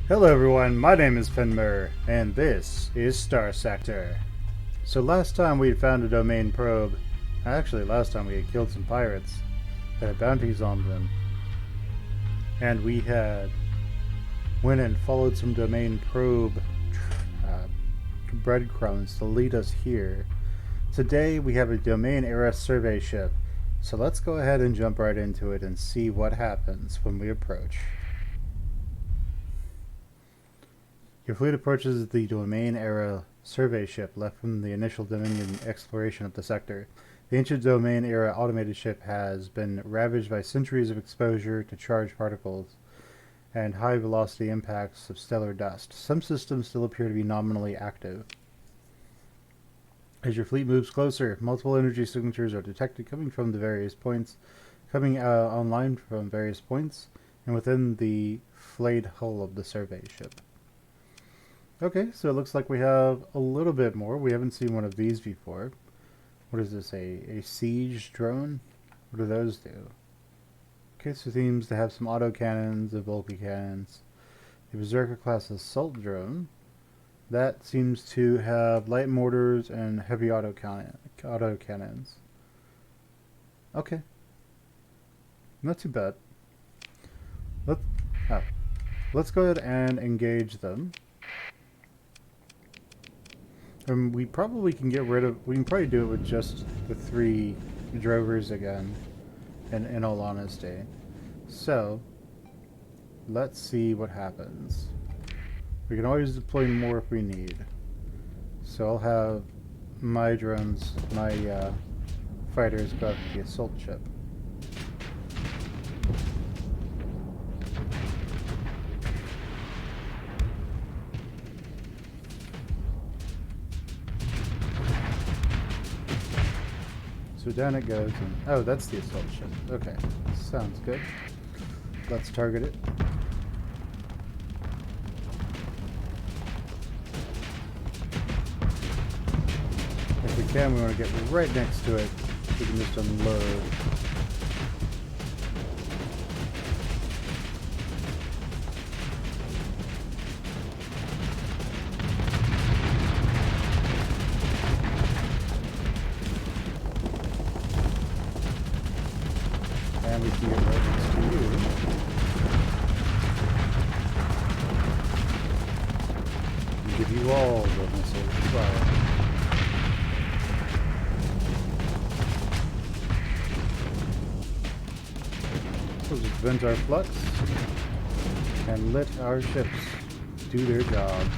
Hello everyone, my name is Fen Plays, and this is Starsector. So last time we had found a domain probe, actually last time we had killed some pirates that had bounties on them, and we had went and followed some domain probe breadcrumbs to lead us here. Today we have a domain era survey ship, so let's go ahead and jump right into it and see what happens when we approach. Your fleet approaches the domain-era survey ship left from the initial Dominion exploration of the sector. The ancient domain-era automated ship has been ravaged by centuries of exposure to charged particles and high-velocity impacts of stellar dust. Some systems still appear to be nominally active. As your fleet moves closer, multiple energy signatures are detected coming online from various points, and within the flayed hull of the survey ship. Okay, so it looks like we have a little bit more. We haven't seen one of these before. What is this, a siege drone? What do those do? Okay, so it seems to have some autocannons and bulky cannons. The Berserker class assault drone. That seems to have light mortars and heavy autocannons. Okay. Not too bad. Let's go ahead and engage them. We probably can get rid of... We can probably do it with just the 3 drovers again, in all honesty. So, let's see what happens. We can always deploy more if we need. So I'll have my drones, my fighters go after the assault ship. So down it goes, and oh, that's the assault ship. Okay, sounds good. Let's target it. If we can, we want to get right next to it. We can just unload. And we can get right next to you. And give you all the missiles fire. So just vent our flux and let our ships do their jobs.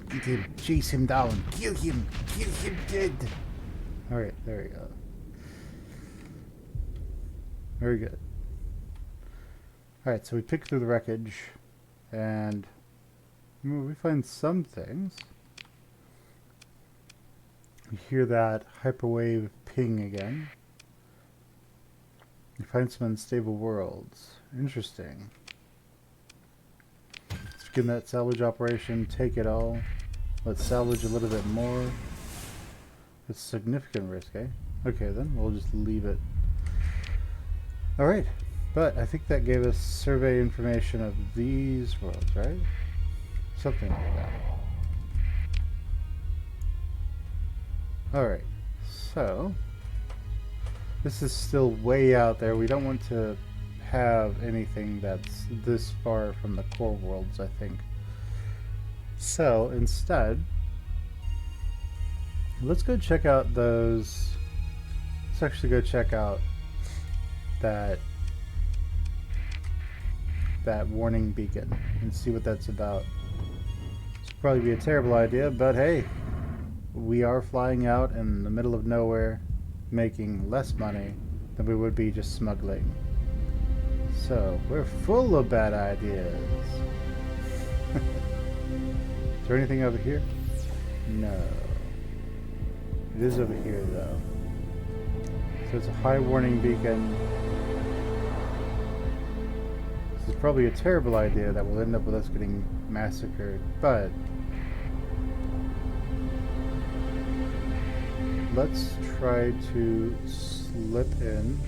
Get him, chase him down, kill him dead. Alright, there we go. Very good. Alright, so we pick through the wreckage, and we find some things. We hear that hyperwave ping again. We find some unstable worlds. Interesting. Let's begin that salvage operation, take it all. Let's salvage a little bit more. It's significant risk, eh? Okay then, we'll just leave it. Alright, but I think that gave us survey information of these worlds, right? Something like that. Alright, so this is still way out there. We don't want to have anything that's this far from the core worlds, I think. So instead, let's go check out those. Let's actually go check out that warning beacon and see what that's about. This would probably be a terrible idea, but hey, we are flying out in the middle of nowhere, making less money than we would be just smuggling. So we're full of bad ideas. Is there anything over here? No. It is over here though. So it's a high warning beacon. This is probably a terrible idea that will end up with us getting massacred, but let's try to slip in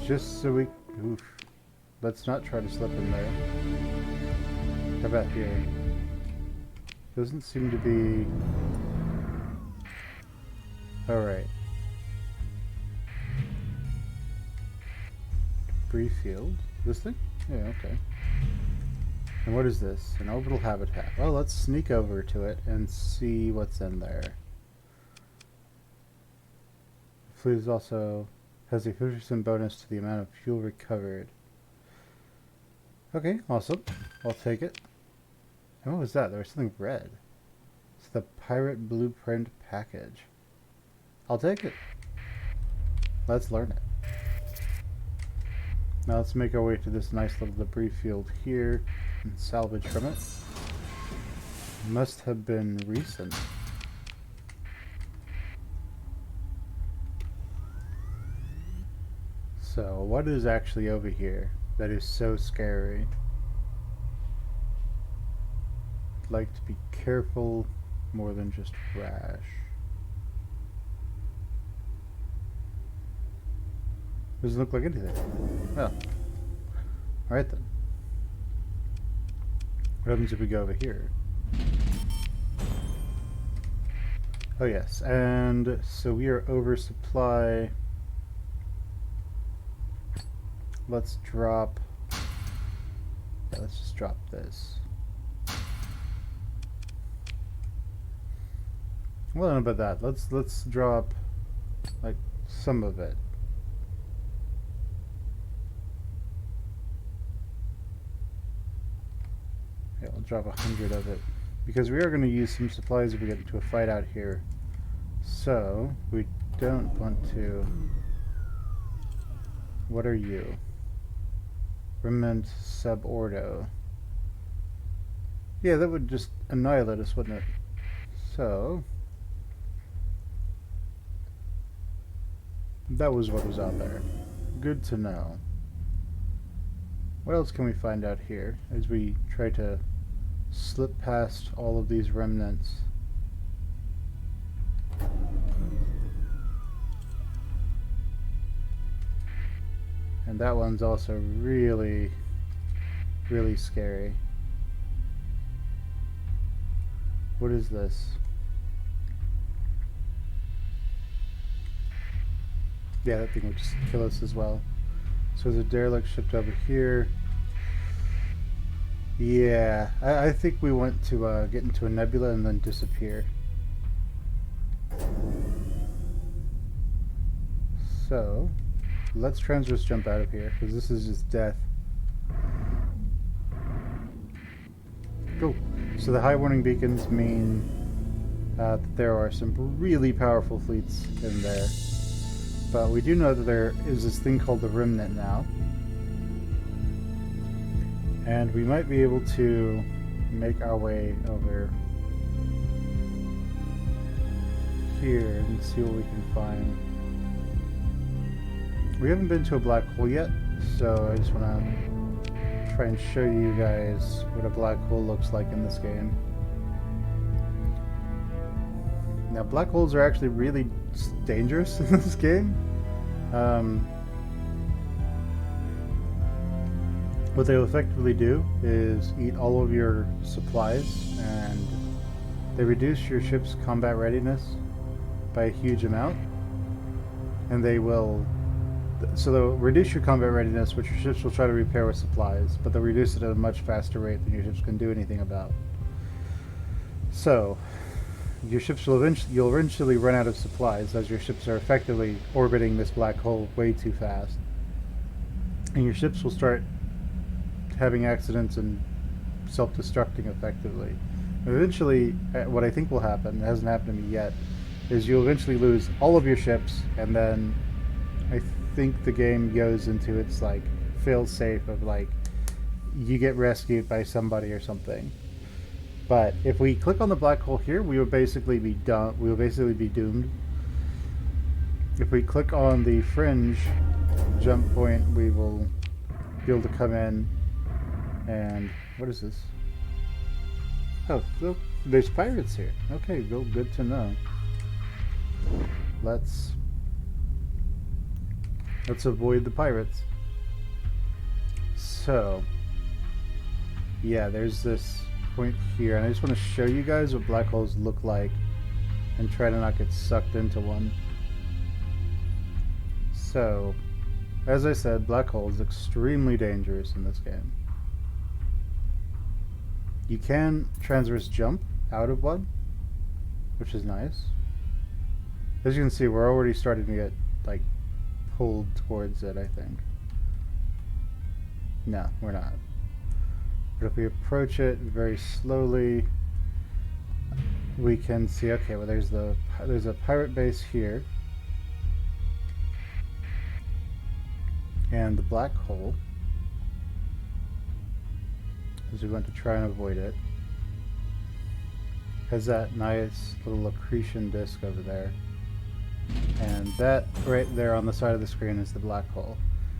just so we... Oof. Let's not try to slip in there. How about here? Doesn't seem to be... Alright. Debris field. This thing? Yeah, okay. And what is this? An orbital habitat. Well, let's sneak over to it and see what's in there. The fleet also has a 50% bonus to the amount of fuel recovered. Okay, awesome. I'll take it. And what was that? There was something red. It's the pirate blueprint package. I'll take it. Let's learn it. Now let's make our way to this nice little debris field here and salvage from it. Must have been recent. So, what is actually over here that is so scary? I'd like to be careful more than just rash. Doesn't look like anything. Oh. Alright then. What happens if we go over here? Oh yes, and so we are oversupply. Let's drop... Yeah, let's just drop this. Well, I don't know about that. Let's drop like some of it. Yeah, I'll drop 100 of it because we are going to use some supplies if we get into a fight out here. So we don't want to. What are you? Remnant subordo. Yeah, that would just annihilate us, wouldn't it? So that was what was out there. Good to know. What else can we find out here as we try to slip past all of these remnants? And that one's also really, really scary. What is this? Yeah, that thing would just kill us as well. So there's a derelict ship over here. Yeah, I think we want to get into a nebula and then disappear. So, let's transverse jump out of here, because this is just death. Cool. So the high warning beacons mean that there are some really powerful fleets in there. But we do know that there is this thing called the Remnant now. And we might be able to make our way over here and see what we can find. We haven't been to a black hole yet, so I just want to try and show you guys what a black hole looks like in this game. Now, black holes are actually really dangerous in this game. What they'll effectively do is eat all of your supplies, and they reduce your ship's combat readiness by a huge amount. And they will... So they'll reduce your combat readiness, which your ships will try to repair with supplies, but they'll reduce it at a much faster rate than your ships can do anything about. So, your ships will you'll eventually run out of supplies as your ships are effectively orbiting this black hole way too fast. And your ships will start having accidents and self-destructing effectively. And eventually, what I think will happen, it hasn't happened to me yet, is you'll eventually lose all of your ships, and then I think the game goes into its like fail-safe of like you get rescued by somebody or something. But if we click on the black hole here, we will basically be done. We will basically be doomed. If we click on the fringe jump point, we will be able to come in. And what is this? Oh, look, there's pirates here. Okay, well, good to know. Let's Let's avoid the pirates. So, yeah, there's this point here, and I just want to show you guys what black holes look like and try to not get sucked into one. So, as I said, black hole is extremely dangerous in this game. You can transverse jump out of one, which is nice. As you can see, we're already starting to get, like, pulled towards it, I think. No, we're not. But if we approach it very slowly, we can see, okay, well there's a pirate base here. And the black hole, as we want to try and avoid it, has that nice little accretion disk over there. And that right there on the side of the screen is the black hole.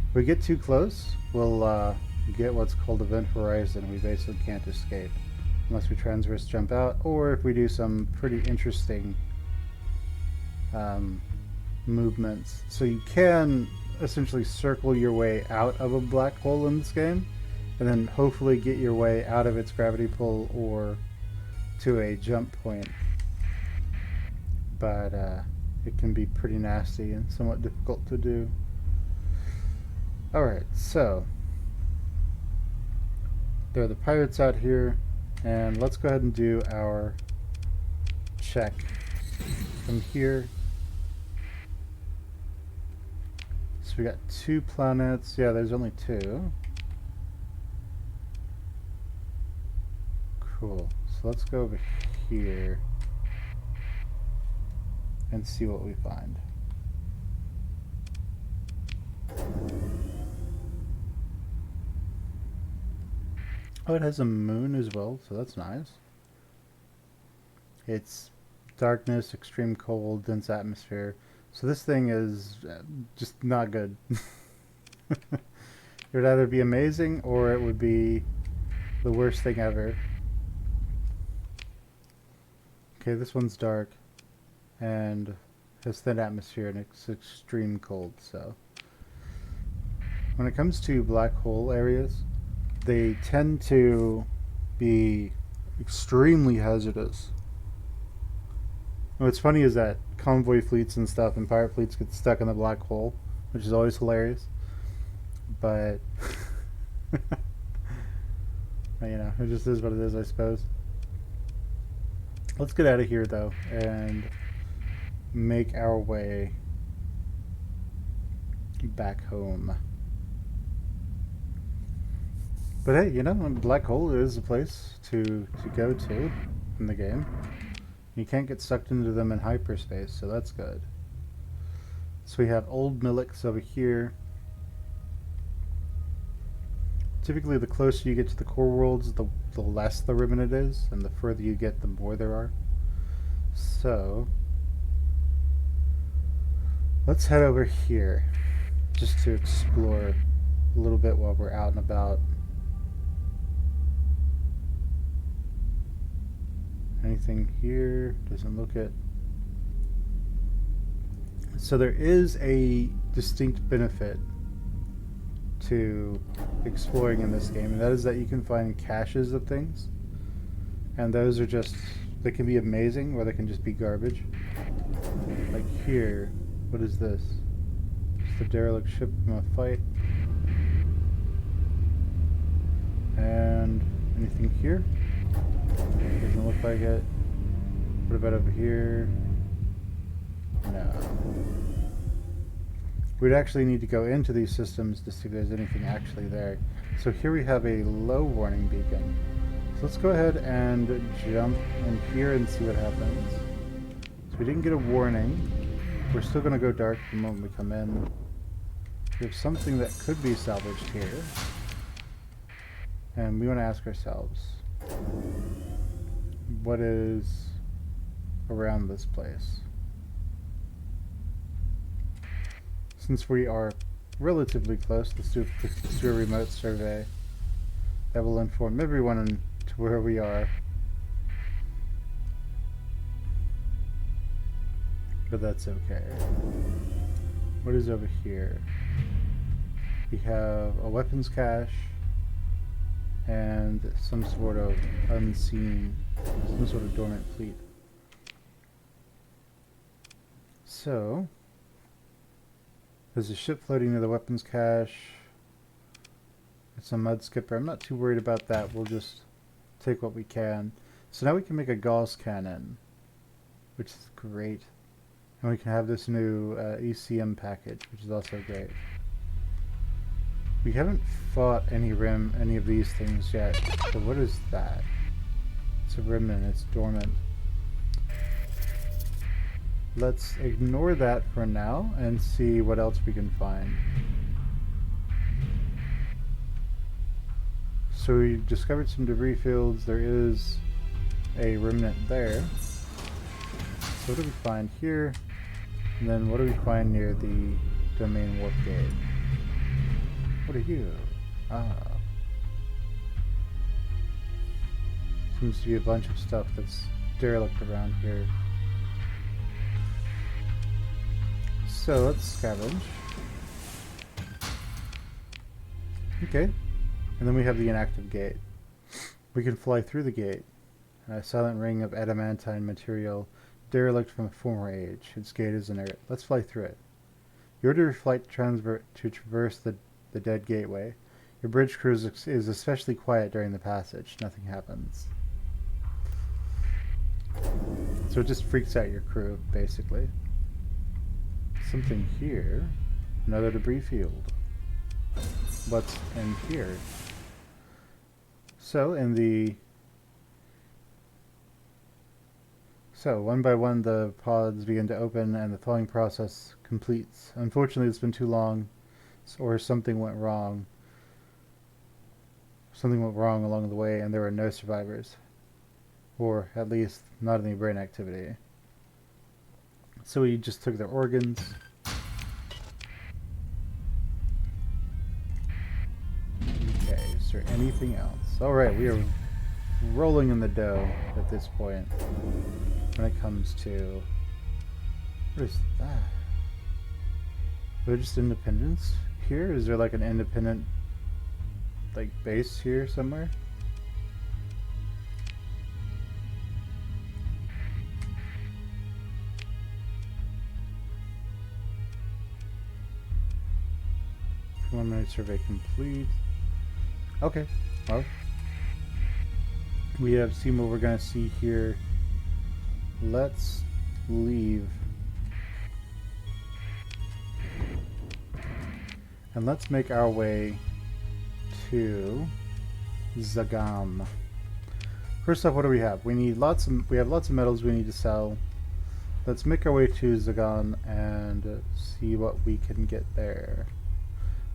If we get too close, we'll get what's called event horizon. We basically can't escape unless we transverse jump out, or if we do some pretty interesting movements. So you can essentially circle your way out of a black hole in this game, and then hopefully get your way out of its gravity pull or to a jump point. But it can be pretty nasty and somewhat difficult to do. Alright, so there are the pirates out here, and let's go ahead and do our check from here. So we got 2 planets. Yeah, there's only 2. Cool. So let's go over here and see what we find. Oh, it has a moon as well, so that's nice. It's darkness, extreme cold, dense atmosphere. So this thing is just not good. It would either be amazing or it would be the worst thing ever. Okay, this one's dark and has thin atmosphere and it's extreme cold. So when it comes to black hole areas, they tend to be extremely hazardous. What's funny is that convoy fleets and stuff and pirate fleets get stuck in the black hole, which is always hilarious. But you know, it just is what it is, I suppose. Let's get out of here though and make our way back home. But hey, you know, a black hole is a place to go to in the game. You can't get sucked into them in hyperspace, so that's good. So we have old Millix over here. Typically, the closer you get to the core worlds, the less the ribbon it is, and the further you get, the more there are. So let's head over here just to explore a little bit while we're out and about. Anything here? Doesn't look it. So there is a distinct benefit to exploring in this game, and that is that you can find caches of things, and those are just, they can be amazing or they can just be garbage. Like here, what is this? Just a derelict ship from a fight. And anything here? Doesn't look like it. What about over here? No. We'd actually need to go into these systems to see if there's anything actually there. So here we have a low warning beacon. So let's go ahead and jump in here and see what happens. So we didn't get a warning. We're still going to go dark the moment we come in. We have something that could be salvaged here. And we want to ask ourselves, what is around this place? Since we are relatively close, let's do a remote survey that will inform everyone to where we are. But that's okay. What is over here? We have a weapons cache and some sort of unseen, some sort of dormant fleet. So, there's a ship floating near the weapons cache. It's a mud skipper. I'm not too worried about that. We'll just take what we can. So now we can make a Gauss cannon, which is great. And we can have this new ECM package, which is also great. We haven't fought any of these things yet. So what is that? It's a remnant. It's dormant. Let's ignore that for now and see what else we can find. So we discovered some debris fields. There is a remnant there. So what do we find here? And then what do we find near the domain warp gate? What are you? Ah. Seems to be a bunch of stuff that's derelict around here. So let's scavenge. Okay. And then we have the inactive gate. We can fly through the gate. A silent ring of adamantine material, derelict from a former age. Its gate is inert. Let's fly through it. You order your flight to traverse the dead gateway. Your bridge crew is especially quiet during the passage. Nothing happens. So it just freaks out your crew, basically. Something here. Another debris field. What's in here? So one by one the pods begin to open and the thawing process completes. Unfortunately, it's been too long, or something went wrong. Something went wrong along the way and there were no survivors. Or at least not any brain activity. So we just took their organs. Okay, is there anything else? Alright, we are rolling in the dough at this point. When it comes to... What is that? Are there just independents here? Is there like an independent like base here somewhere? Preliminary survey complete. Okay, well, we have seen what we're gonna see here. Let's leave. And let's make our way to Zagam. First off, what do we have? We have lots of metals we need to sell. Let's make our way to Zagan and see what we can get there.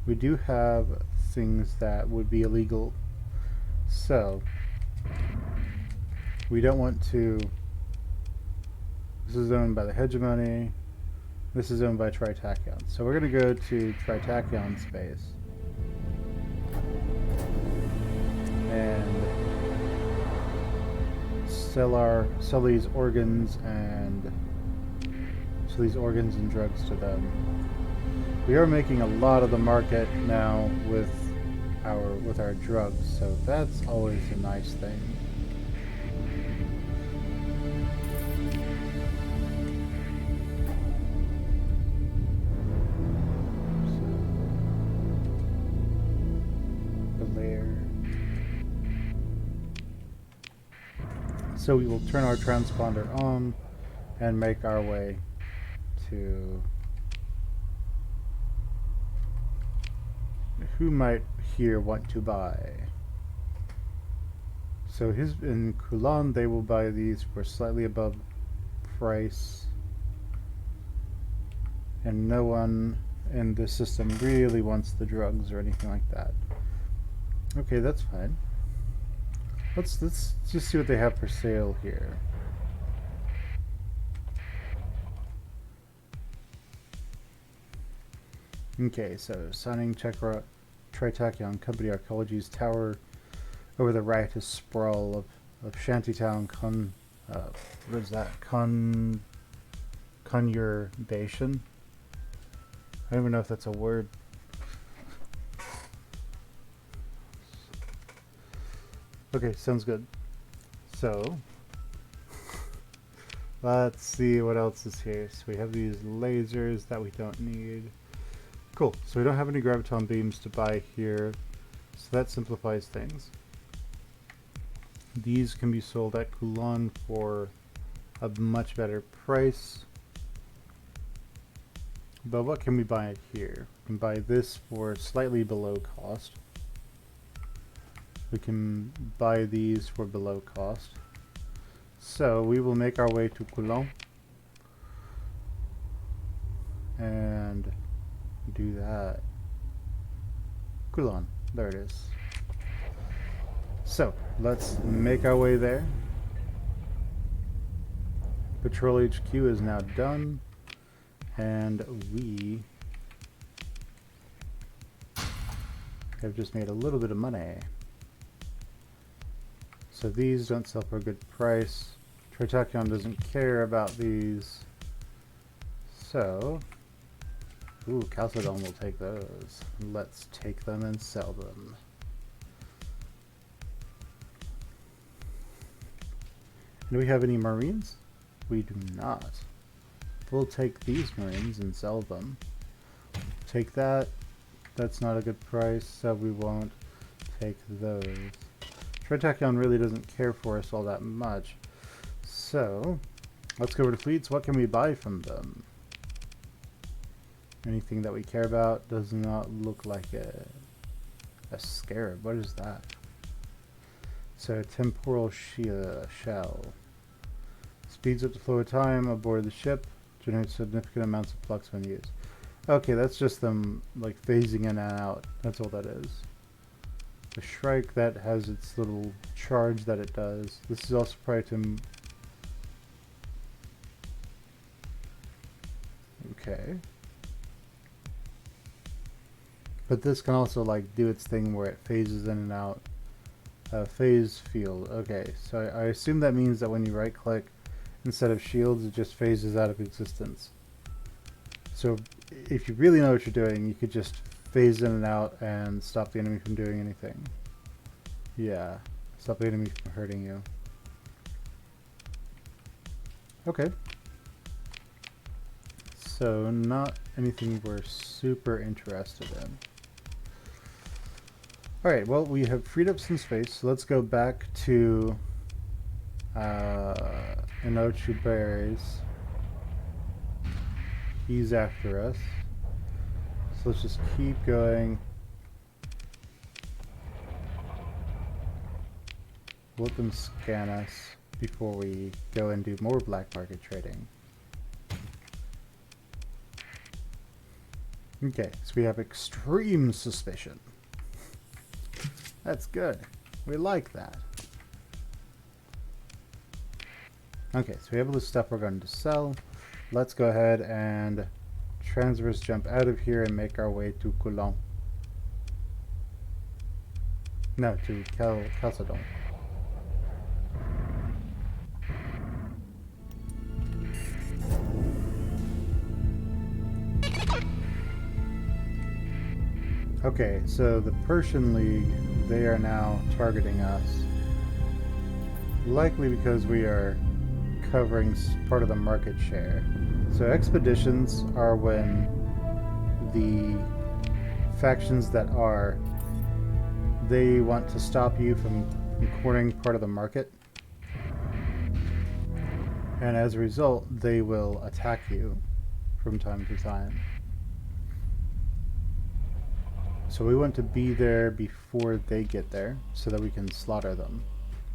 We do have things that would be illegal. So we don't want to. This is owned by the hegemony. This is owned by Tritachyon. So we're going to go to Tritachyon space. And sell these organs and drugs to them. We are making a lot of the market now with our drugs, so that's always a nice thing. So we will turn our transponder on and make our way to who might here want to buy. So in Kulan they will buy these for slightly above price, and no one in the system really wants the drugs or anything like that. Okay, that's fine. Let's just see what they have for sale here. Okay, so signing Tritachyon Company Archaeology's tower over the riotous sprawl of Shantytown what is that? Conurbation? I don't even know if that's a word. Okay, sounds good. So, let's see what else is here. So we have these lasers that we don't need. Cool, so we don't have any graviton beams to buy here, so that simplifies things. These can be sold at Coulon for a much better price. But what can we buy here? We can buy this for slightly below cost. We can buy these for below cost. So we will make our way to Coulon and do that. Coulon, there it is. So let's make our way there. Patrol HQ is now done, and we have just made a little bit of money. So these don't sell for a good price. Tritachyon doesn't care about these. So, ooh, Chalcedon will take those. Let's take them and sell them. Do we have any Marines? We do not. We'll take these Marines and sell them. Take that. That's not a good price, so we won't take those. Tritachyon really doesn't care for us all that much. So, let's go over to fleets. What can we buy from them? Anything that we care about does not look like a scarab. What is that? So, temporal shell. Speeds up the flow of time aboard the ship. Generates significant amounts of flux when used. Okay, that's just them like phasing in and out. That's all that is. The Shrike, that has its little charge that it does. This is also probably to... Okay. But this can also like do its thing where it phases in and out. Phase field. Okay, so I assume that means that when you right click, instead of shields, it just phases out of existence. So if you really know what you're doing, you could just phase in and out and stop the enemy from doing anything. Yeah, stop the enemy from hurting you. Okay. So not anything we're super interested in. Alright, well, we have freed up some space, so let's go back to Inochu Berries. He's after us. So let's just keep going. Let them scan us before we go and do more black market trading. Okay, so we have extreme suspicion. That's good. We like that. Okay, so we have all this stuff we're going to sell. Let's go ahead and transverse jump out of here and make our way to Coulon. No, to Chalcedon. Okay, so the Persian League, they are now targeting us. Likely because we are covering part of the market share. So expeditions are when the factions that are, they want to stop you from cornering part of the market. And as a result, they will attack you from time to time. So we want to be there before they get there so that we can slaughter them,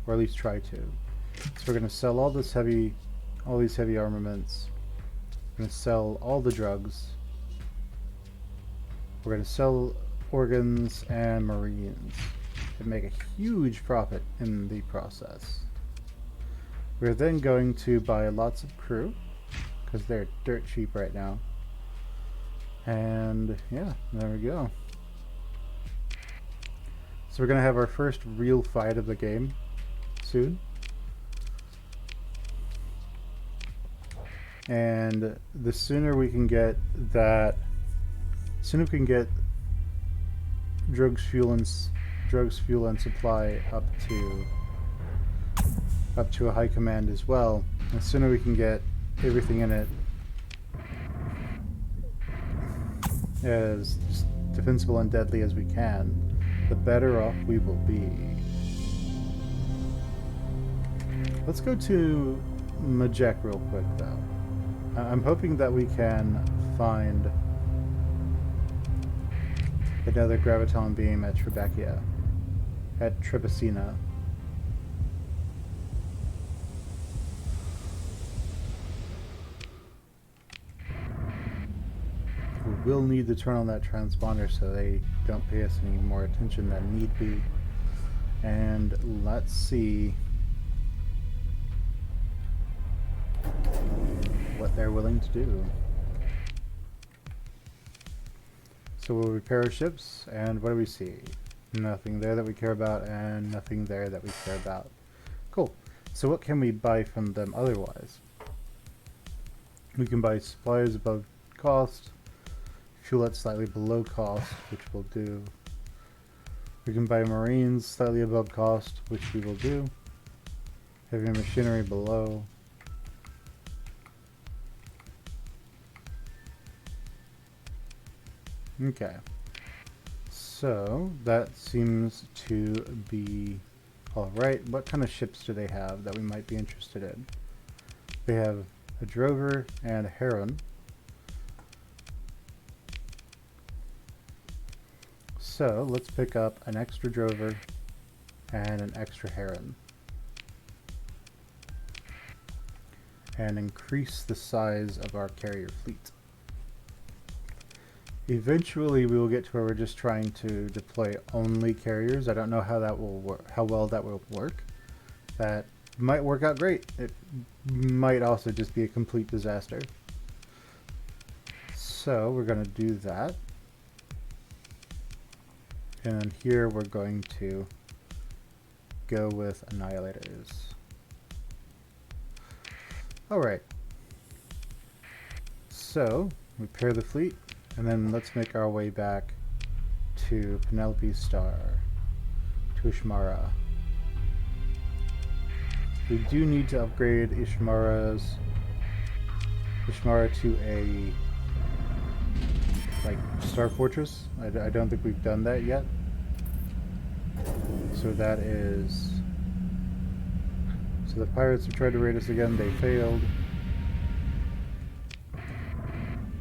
or at least try to. So we're going to sell all these heavy armaments. We're going to sell all the drugs. We're going to sell organs and marines and make a huge profit in the process. We're then going to buy lots of crew because they're dirt cheap right now. And yeah, there we go. So we're going to have our first real fight of the game soon. And the sooner we can get that soon as we can get drugs, fuel, and supply up to a high command as well, the sooner we can get everything in it as defensible and deadly as we can, the better off we will be. Let's go to Majek real quick, though. I'm hoping that we can find another graviton beam at Trebeckia, at Trebecina. We will need to turn on that transponder so they don't pay us any more attention than need be. And let's see what they're willing to do. So we'll repair our ships, and what do we see? Nothing there that we care about, and nothing there that we care about. Cool. So what can we buy from them otherwise? We can buy supplies above cost, fuel at slightly below cost, which we'll do. We can buy marines slightly above cost, which we will do. Heavy machinery below. Okay, so that seems to be alright. What kind of ships do they have that we might be interested in? They have a drover and a heron. So let's pick up an extra drover and an extra heron and increase the size of our carrier fleet. Eventually we will get to where we're just trying to deploy only carriers. I don't know how that will work, how well that will work. That might work out great. It might also just be a complete disaster. So we're going to do that. And here we're going to go with annihilators. Alright. So, repair the fleet. And then let's make our way back to Penelope's Star, to Ishmara. We do need to upgrade Ishmara to a Star Fortress. I don't think we've done that yet. So that is... So the pirates have tried to raid us again, they failed.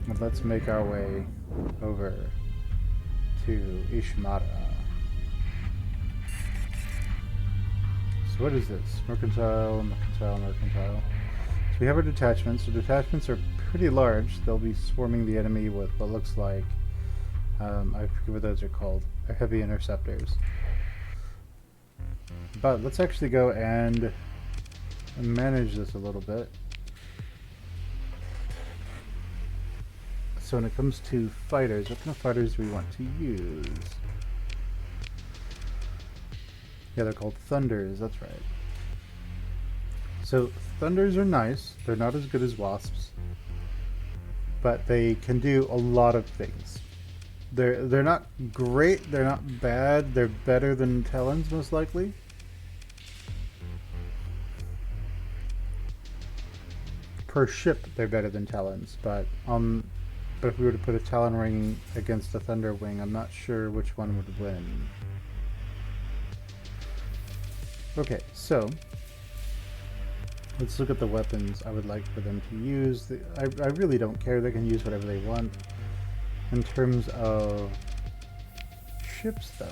And let's make our way over to Ishmara. So what is this? Mercantile. So we have our detachments. The detachments are pretty large. They'll be swarming the enemy with what looks like, I forget what those are called. They're heavy interceptors. But let's actually go and manage this a little bit. So when it comes to fighters, what kind of fighters do we want to use? Yeah, they're called Thunders, that's right. So Thunders are nice. They're not as good as Wasps, but they can do a lot of things. They're not great, they're not bad, they're better than Talons most likely. Per ship, they're better than Talons, but if we were to put a Talon Ring against a Thunder Wing, I'm not sure which one would win. Okay, so let's look at the weapons I would like for them to use. I really don't care, they can use whatever they want. In terms of ships, though,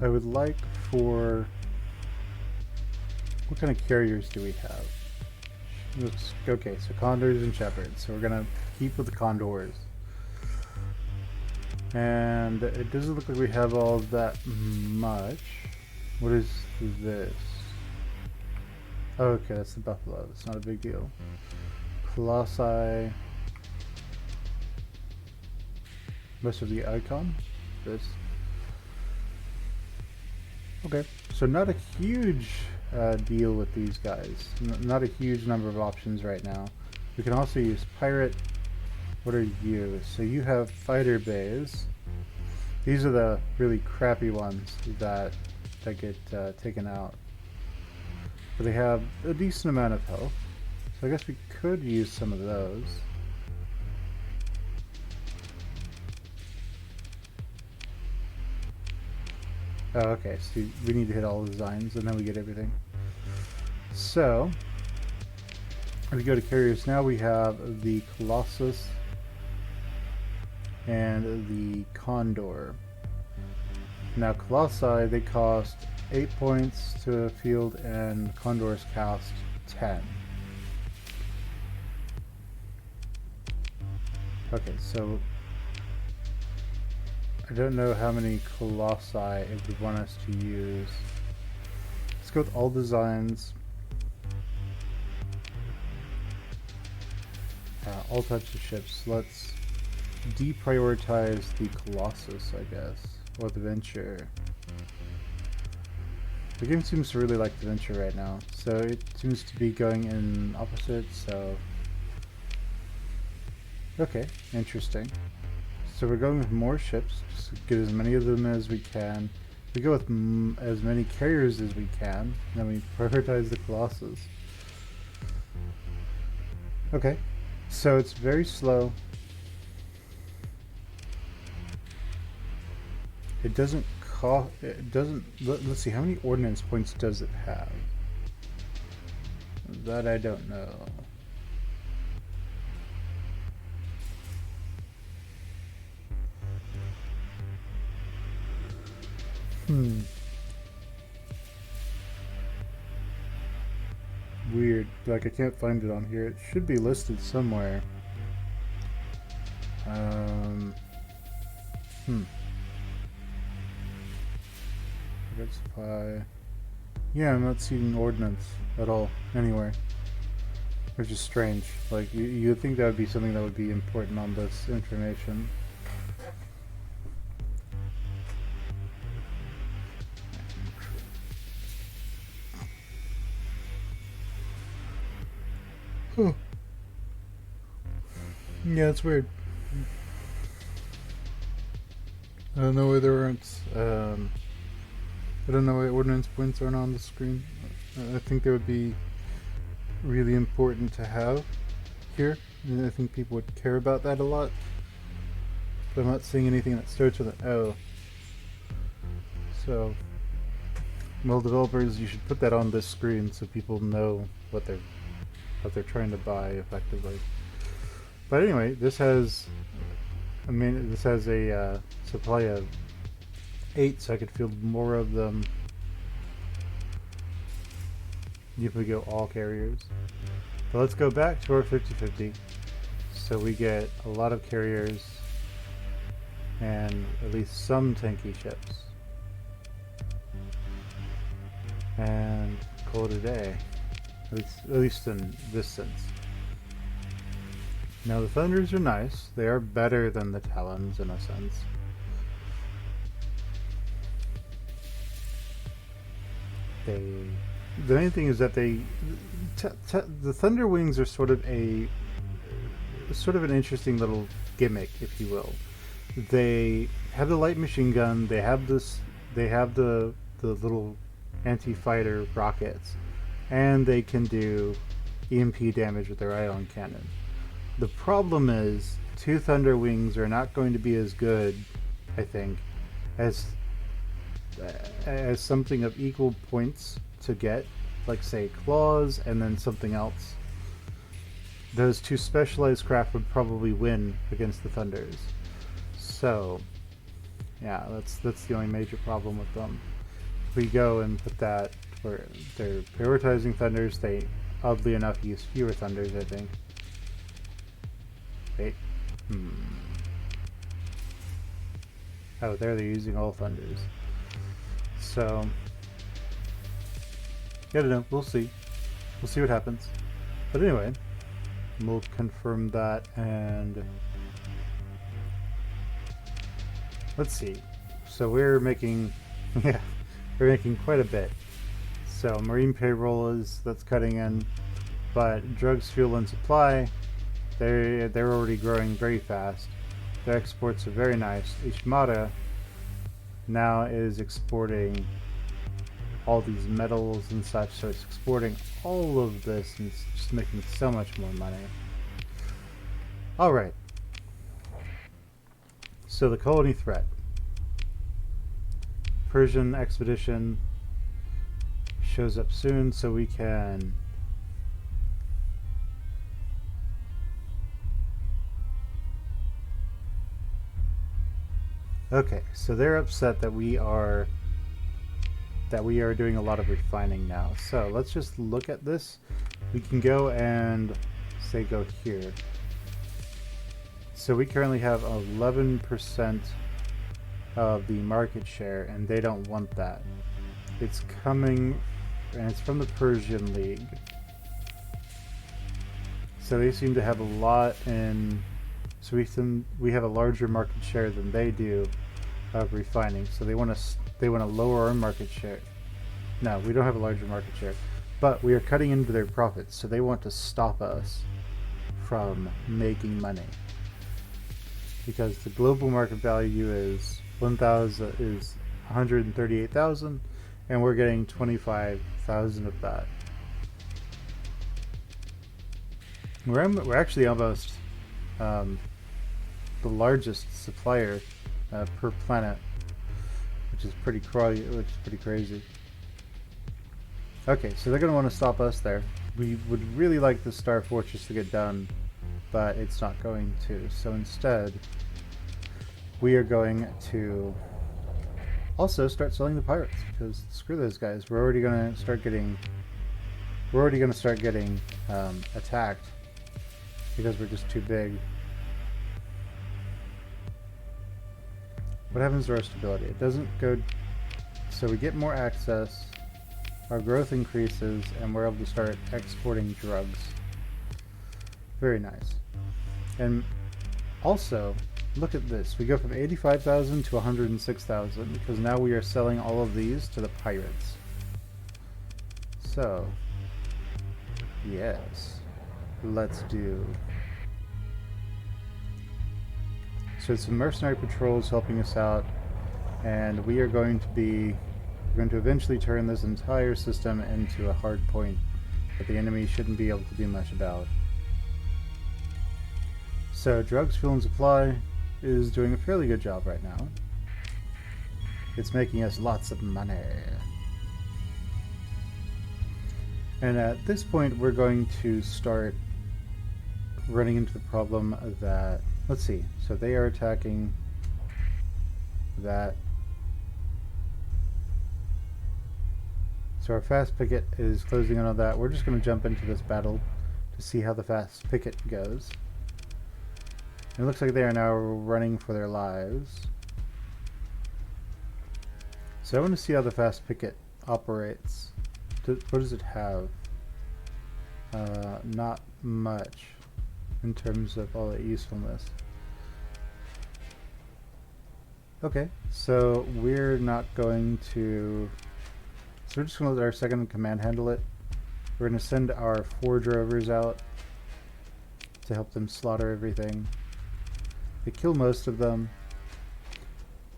I would like for... What kind of carriers do we have? Okay, so Condors and Shepherds. So we're going to keep with the Condors. And it doesn't look like we have all that much. What is this? Okay, that's the Buffalo. It's not a big deal. Colossi. Most of the Icon. This. Okay, so not a huge deal with these guys. Not a huge number of options right now. We can also use pirate. What are you? So you have fighter bays. These are the really crappy ones that get taken out. But they have a decent amount of health. So I guess we could use some of those. Oh, okay, so we need to hit all the designs and then we get everything. So, if we go to carriers now, we have the Colossus and the Condor. Now, Colossi, they cost 8 points to field and Condors cost 10. Okay, so I don't know how many Colossi it would want us to use. Let's go with all designs. All types of ships. Let's deprioritize the Colossus, I guess. Or the Venture. The game seems to really like the Venture right now. So it seems to be going in opposites, so... Okay, interesting. So we're going with more ships, just to get as many of them as we can. We go with as many carriers as we can, and then we prioritize the Colossus. Okay, so it's very slow. It doesn't cost, let's see, how many ordnance points does it have? That I don't know. Weird. Like, I can't find it on here. It should be listed somewhere. Red supply. Yeah, I'm not seeing ordnance at all anywhere. Which is strange. Like, you'd think that would be something that would be important on this information. Huh. Yeah, it's weird. I don't know why there aren't, I don't know why ordnance points aren't on the screen. I think they would be really important to have here, and I think people would care about that a lot. But I'm not seeing anything that starts with an O. So, well, developers, you should put that on this screen so people know what they're trying to buy effectively. But anyway, this has a supply of 8, so I could field more of them if we go all carriers. But let's go back to our 50-50. So we get a lot of carriers and at least some tanky ships. And call it a day. At least in this sense. Now the Thunders are nice. They are better than the Talons in a sense. The main thing is that the Thunder Wings are sort of an interesting little gimmick, if you will. They have the light machine gun. They have the little anti-fighter rockets, and they can do EMP damage with their ion cannon. The problem is, 2 Thunder Wings are not going to be as good, I think, as something of equal points to get, like say Claws and then something else. Those 2 specialized craft would probably win against the Thunders. So, yeah, that's the only major problem with them. If we go and put that where they're prioritizing Thunders, they oddly enough use fewer Thunders, I think. Wait. Oh, there they're using all Thunders. So, I don't know. We'll see. We'll see what happens. But anyway, we'll confirm that, and let's see. So we're making, yeah, we're making quite a bit. So marine payroll that's cutting in, but drugs, fuel, and supply, They're already growing very fast. Their exports are very nice. Ishmara now is exporting all these metals and such, so it's exporting all of this and it's just making so much more money. Alright. So the colony threat. Persian expedition shows up soon, so we can okay, so they're upset that we are doing a lot of refining now. So let's just look at this. We can go and say go here. So we currently have 11% of the market share, and they don't want that. It's coming, and it's from the Persian League. So they seem to have a lot in, so we have a larger market share than they do of refining. So they want to lower our market share. No, we don't have a larger market share, but we are cutting into their profits. So they want to stop us from making money, because the global market value is 138,000, and we're getting 25,000 of that. We're actually almost the largest supplier per planet, which is pretty crazy. Okay, so they're going to want to stop us there. We would really like the Star Fortress to get done, but it's not going to. So instead, we are going to also start selling the pirates, because screw those guys. We're already going to start getting attacked because we're just too big. What happens to our stability? It doesn't go, so we get more access, our growth increases, and we're able to start exporting drugs. Very nice. And also, look at this. We go from 85,000 to 106,000 because now we are selling all of these to the pirates. So, yes, let's do. So some mercenary patrols helping us out, and we are going to eventually turn this entire system into a hard point that the enemy shouldn't be able to do much about. So drugs, fuel, and supply is doing a fairly good job right now. It's making us lots of money. And at this point we're going to start running into the problem that, let's see, so they are attacking that. So our fast picket is closing in on that. We're just going to jump into this battle to see how the fast picket goes. It looks like they are now running for their lives. So I want to see how the fast picket operates. What does it have? Not much in terms of all the usefulness. Okay, so we're not going to... So we're just going to let our second in command handle it. We're going to send our 4 drovers out to help them slaughter everything. They kill most of them.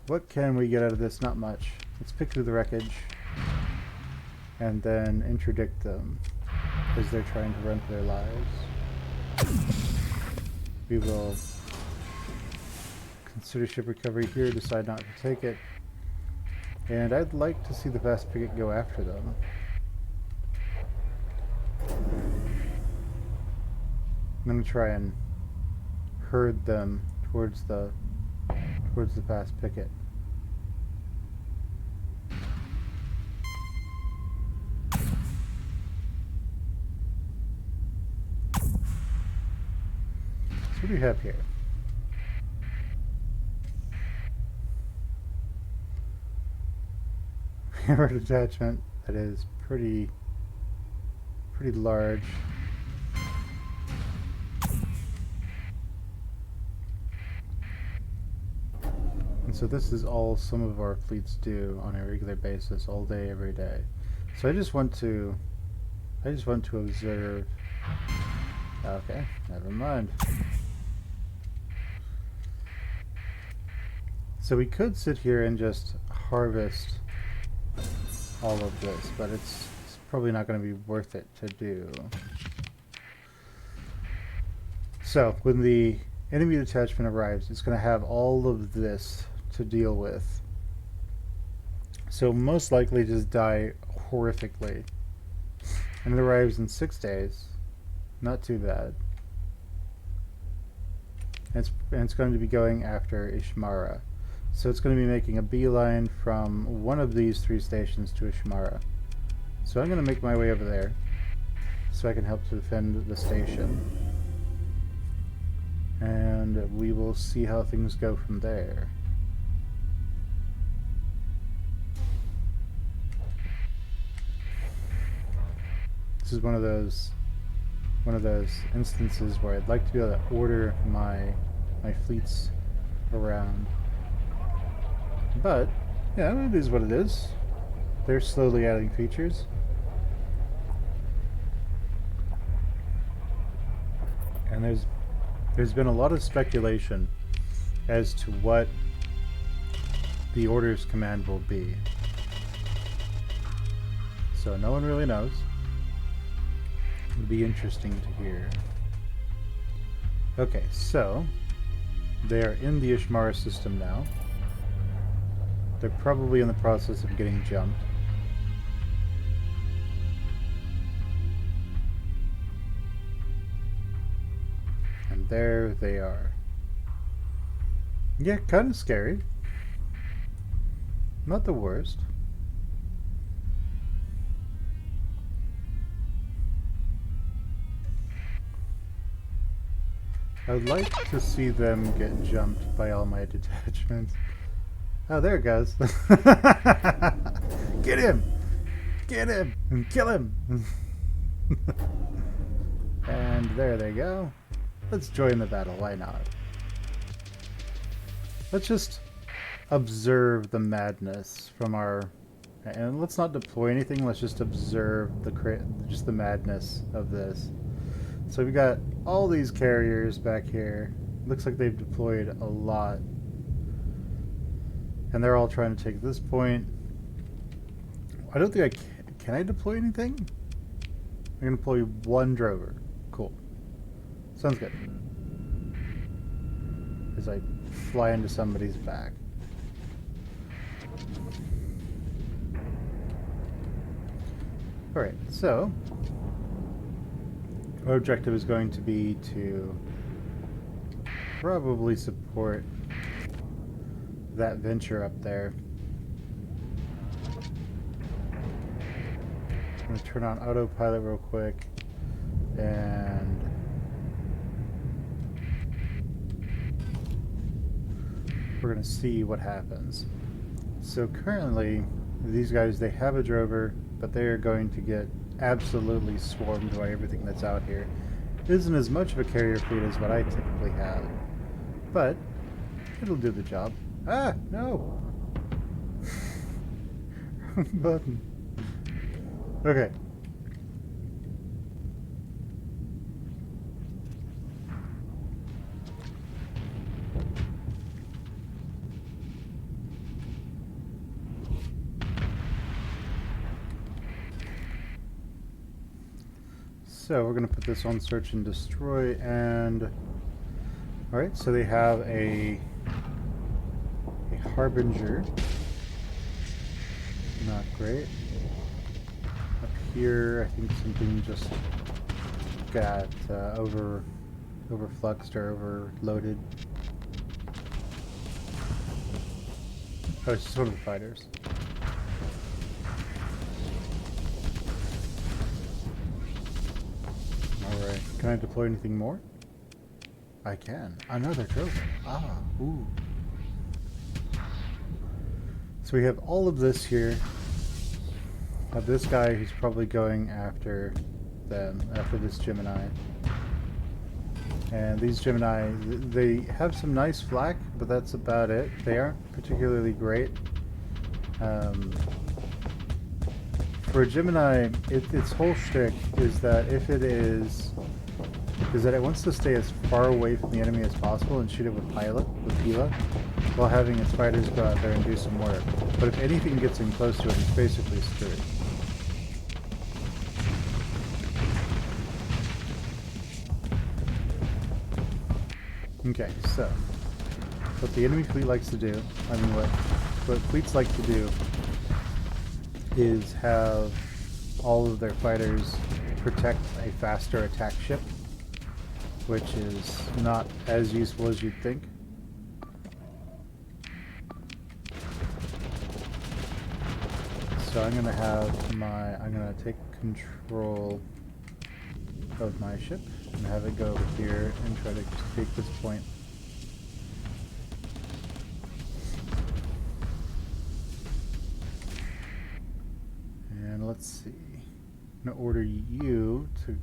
What can we get out of this? Not much. Let's pick through the wreckage and then interdict them as they're trying to run for their lives. We will consider ship recovery here, decide not to take it. And I'd like to see the fast picket go after them. I'm going to try and herd them towards the fast picket. So what do we have here? We have our detachment that is pretty large. And so this is all some of our fleets do on a regular basis, all day, every day. So I just want to observe Okay, never mind. So we could sit here and just harvest all of this, but it's probably not going to be worth it to do. So when the enemy detachment arrives, it's going to have all of this to deal with. So most likely just die horrifically. And it arrives in 6 days. Not too bad. And it's going to be going after Ishmara. So it's going to be making a beeline from one of these 3 stations to Ishmara. So I'm going to make my way over there so I can help to defend the station. And we will see how things go from there. This is one of those instances where I'd like to be able to order my fleets around. But yeah, it is what it is. They're slowly adding features. And there's been a lot of speculation as to what the orders command will be. So no one really knows. It'll be interesting to hear. Okay, so they are in the Ishmara system now. They're probably in the process of getting jumped. And there they are. Yeah, kind of scary. Not the worst. I'd like to see them get jumped by all my detachments. Oh, there it goes. Get him! Get him! And kill him! And there they go. Let's join the battle, why not? Let's just observe the madness from our... And let's not deploy anything, let's just observe just the madness of this. So we've got all these carriers back here. Looks like they've deployed a lot. And they're all trying to take this point. I don't think can I deploy anything? I'm going to deploy 1 drover. Cool. Sounds good. As I fly into somebody's back. Alright, so our objective is going to be to probably support that venture up there. I'm going to turn on autopilot real quick and we're going to see what happens. So currently these guys, they have a drover, but they are going to get absolutely swarmed by everything that's out here. It isn't as much of a carrier fleet as what I typically have, but it'll do the job. Ah, no! Wrong button. Okay. So we're going to put this on search and destroy, and alright, so they have a Harbinger. Not great. Up here, I think something just got overfluxed or overloaded. Oh, it's just one of the fighters. Alright, can I deploy anything more? I can. Another trophy. Ah, ooh. So we have all of this here. This guy who's probably going after them, after this Gemini. And these Gemini, they have some nice flak, but that's about it. They aren't particularly great. For a Gemini, its whole shtick is that if it is is that it wants to stay as far away from the enemy as possible and shoot it with Pila, while having its fighters go out there and do some work. But if anything gets in close to it, it's basically screwed. Okay, so what the enemy fleet likes to do, what fleets like to do is have all of their fighters protect a faster attack ship, which is not as useful as you'd think. So I'm gonna take control of my ship and have it go over here and try to take this point. And let's see. I'm gonna order you to.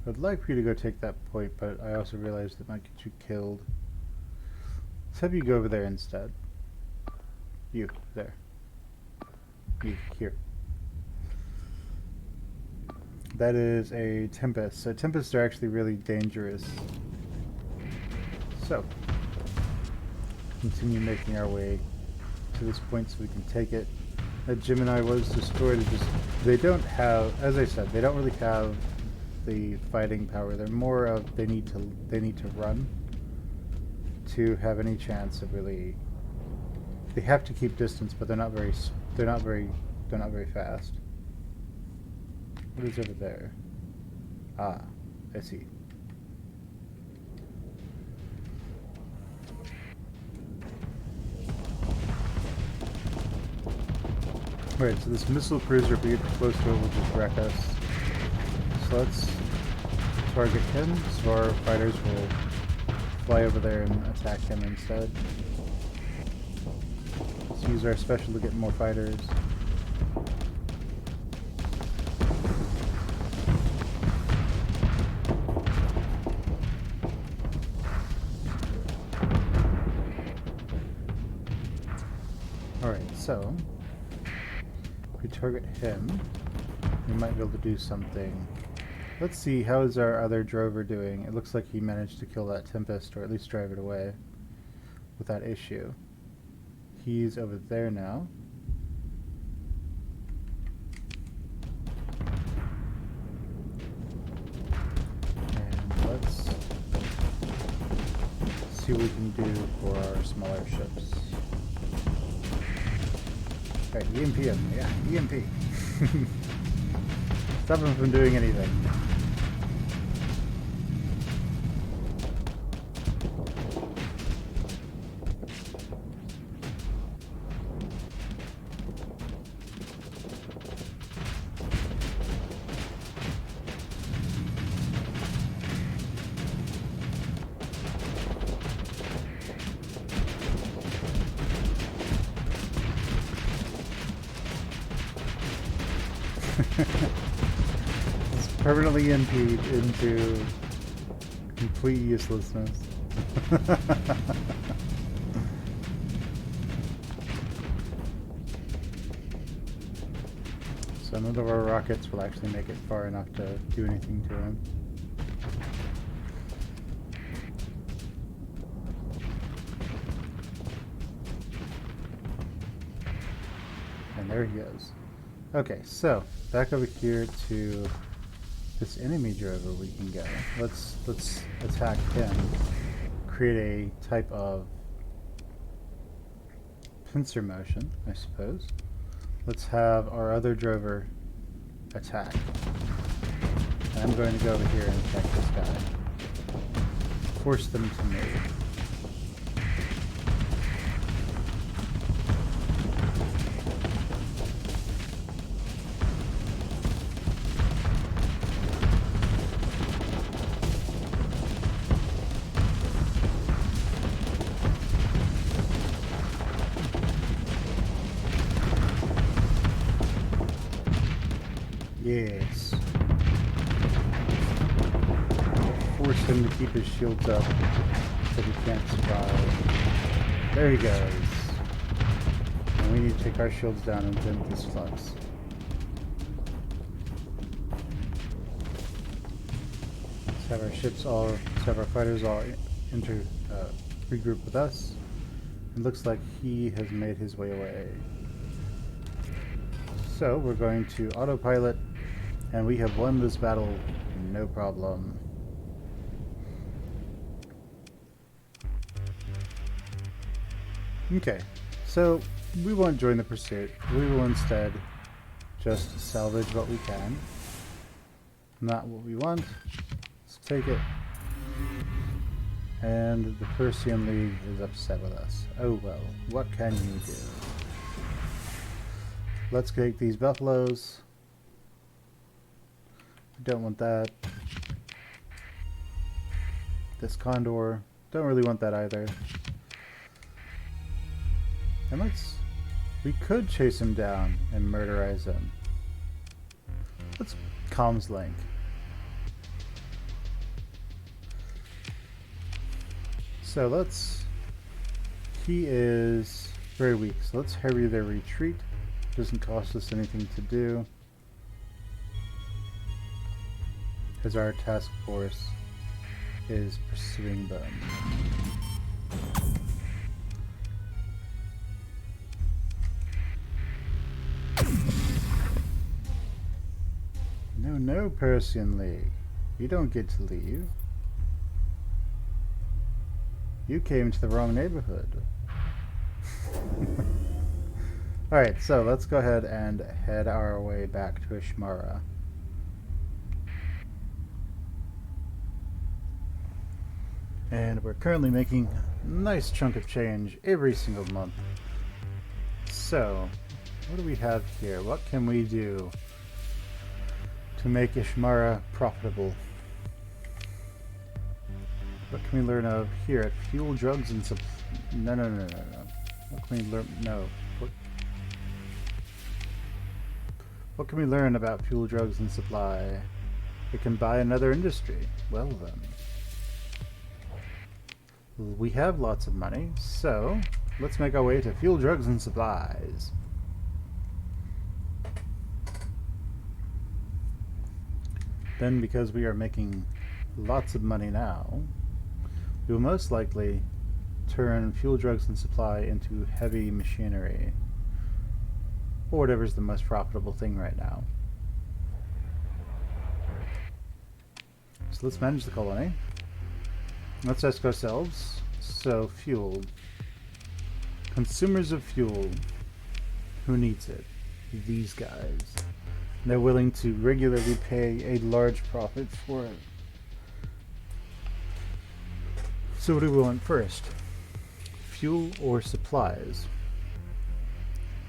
I'd like for you to go take that point, but I also realized it might get you killed. Let's have you go over there instead. You, there. You, here. That is a Tempest. So Tempests are actually really dangerous. So, continue making our way to this point so we can take it. That Gemini was destroyed. They don't have, as I said, they don't really have the fighting power. They're more of they need to run to have any chance of really. They have to keep distance, but they're not very fast. What is over there? Ah, I see. Alright, so this missile cruiser, if we get close to it, will just wreck us. So let's target him, so our fighters will fly over there and attack him instead. Let's use our special to get more fighters. Alright, so if we target him, we might be able to do something. Let's see, how is our other drover doing? It looks like he managed to kill that Tempest, or at least drive it away without issue. He's over there now. And let's see what we can do for our smaller ships. Alright, EMP him. Yeah, EMP. Stop him from doing anything. It's permanently impede into complete uselessness. So none of our rockets will actually make it far enough to do anything to him. And there he is. Okay, so back over here to this enemy drover we can go. Let's attack him. Create a type of pincer motion, I suppose. Let's have our other drover attack. And I'm going to go over here and attack this guy. Force them to move. Yes. Force him to keep his shields up so he can't survive. There he goes. And we need to take our shields down and vent this flux. have our ships all, let's have our fighters all regroup with us. It looks like he has made his way away. So we're going to autopilot, and we have won this battle, no problem. Okay, so we won't join the pursuit. We will instead just salvage what we can. Not what we want. Let's take it. And the Persian League is upset with us. Oh well, what can you do? Let's take these buffaloes. Don't want that. This condor. Don't really want that either. And we could chase him down and murderize him. Let's comms link. So he is very weak, so let's hurry their retreat. Doesn't cost us anything to do, as our task force is pursuing them. No, Persian League. You don't get to leave. You came to the wrong neighborhood. Alright, so let's go ahead and head our way back to Ishmara. And we're currently making a nice chunk of change every single month. So, what do we have here? What can we do to make Ishmara profitable? What can we learn of here at Fuel, Drugs, and No. What can we learn? No. What can we learn about fuel, drugs, and supply? It can buy another industry. Well then. We have lots of money, so let's make our way to fuel, drugs, and supplies. Then, because we are making lots of money now, we will most likely turn fuel, drugs, and supply into heavy machinery, or whatever's the most profitable thing right now. So let's manage the colony. Let's ask ourselves, so fuel. Consumers of fuel. Who needs it? These guys. They're willing to regularly pay a large profit for it. So what do we want first? Fuel or supplies?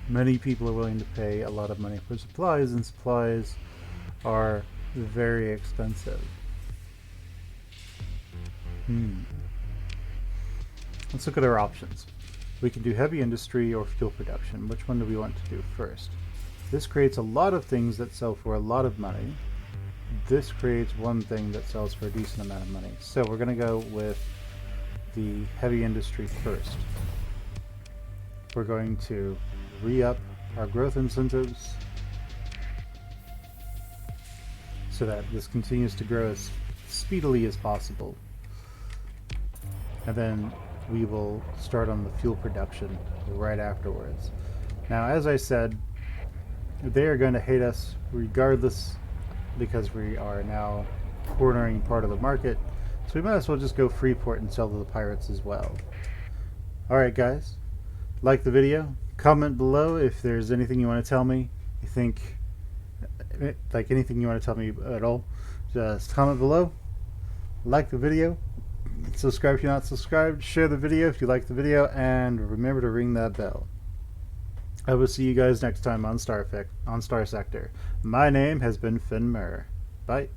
Many people are willing to pay a lot of money for supplies, and supplies are very expensive. Let's look at our options. We can do heavy industry or fuel production. Which one do we want to do first? This creates a lot of things that sell for a lot of money. This creates one thing that sells for a decent amount of money. So we're going to go with the heavy industry first. We're going to re-up our growth incentives so that this continues to grow as speedily as possible. And then we will start on the fuel production right afterwards. Now, as I said, they are going to hate us regardless, because we are now cornering part of the market. So we might as well just go Freeport and sell to the pirates as well. Alright guys, like the video, comment below if there's anything you want to tell me. You think, like anything you want to tell me at all, just comment below. Like the video, subscribe if you're not subscribed, share the video if you like the video, and remember to ring that bell. I will see you guys next time on Starsector. My name has been Fen Muir. Bye.